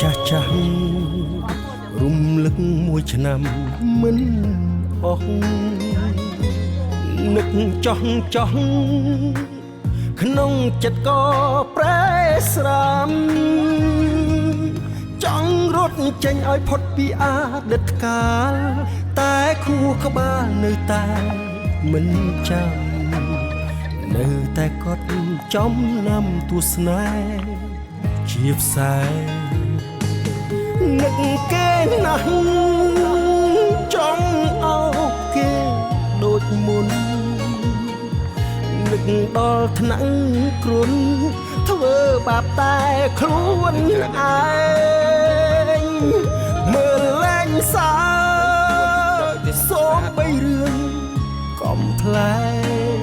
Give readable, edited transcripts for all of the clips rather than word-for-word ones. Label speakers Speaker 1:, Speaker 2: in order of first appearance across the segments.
Speaker 1: ចាស់ចាស់រំលឹកមួយឆ្នាំមិនអស់នឹកចោះក្នុងចិត្តក៏ប្រែស្រាំចង់រត់ចេញឲ្យផុតពីអតីតកាលតែខួរក្បាលនៅតែមិនចាំនៅតែកត់ចំណាំទស្សនាជាផ្សែនឹកគេណាស់ចង់អោបគេដូចមុននឹកដល់ថ្នាក់គ្រុនធ្វើបាបតែខ្លួនឯងមើលលែងសើចសូមបីរឿងកំប្លែង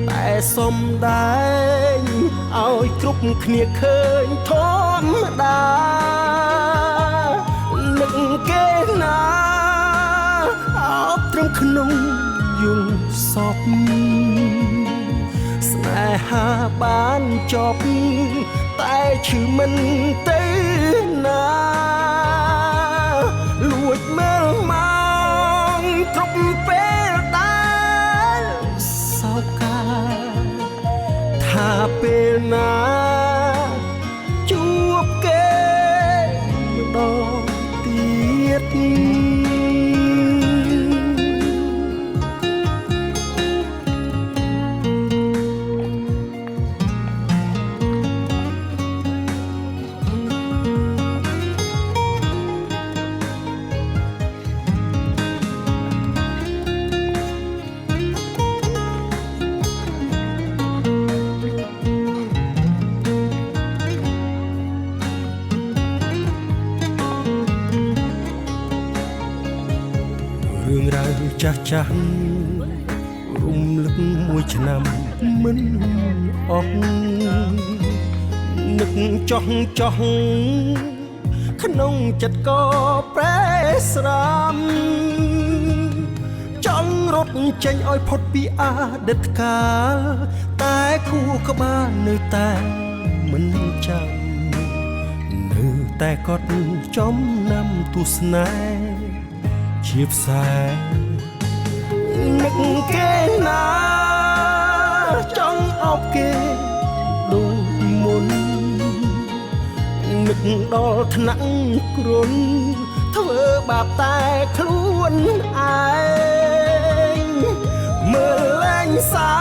Speaker 1: តែសុំដែរឲ្យគ្រប់គ្នាឃើញធម្មតានឹកគេណាអោបត្រឹមក្នុងយល់សពស្នេហាបានចប់តែឈឺមិនទៅណាលួចមើលមកគ្រប់ពេលដែលសោកកាថាពេលណាជួបគេម្ដងទៀតរឿងរ៉ាវចាស់ចាស់រំលឹកមួយឆ្នាំមិនអស់នឹកចោះក្នុងចិត្តក៏ប្រែស្រាំចង់រត់ចេញឲ្យផុតពីអតីតកាលតែខួរក្បាលនៅតែមិនចាំនៅតែកត់ចំណាំទស្សនាជាផ្សែនឹកគេណាចង់អោបគេដូចមុននឹកដល់ថ្នាក់គ្រុនធ្វើបាបតែខ្លួនឯងមើលលែងសើ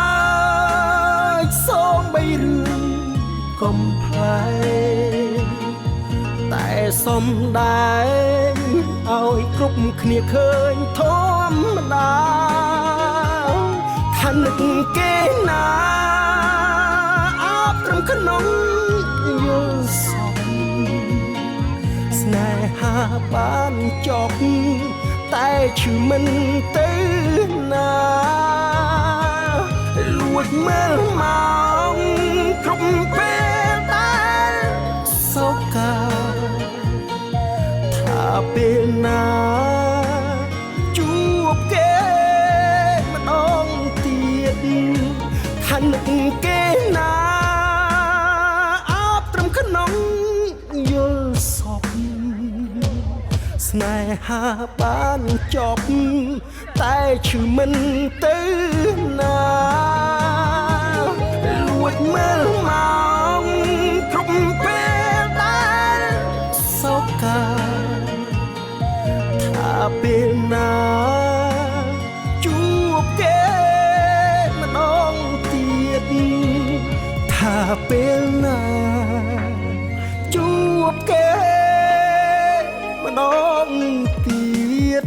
Speaker 1: ចសូមបីរឿងកំប្លែងតែសុំដែរឲ្យគ្រប់គ្នាឃើញធម្មតាថានឹកគេណាអោបត្រឹមក្នុងយល់សពស្នេហាបានចប់តែឈឺមិនទៅណាលួចមើលមកគ្រប់ពេលដែលសោកកាថាពេលណាជួបគេម្ដងទៀតថានឹកគេណាអោបត្រឹមក្នុងយល់សពស្នេហាបានចប់តែឈឺមិនទៅណាលួចមើលមកគ្រប់ពេលដែលសោកកាថាពេលណាជួបគេម្ដងទៀតថាពេលណាជួបគេម្ដងទៀត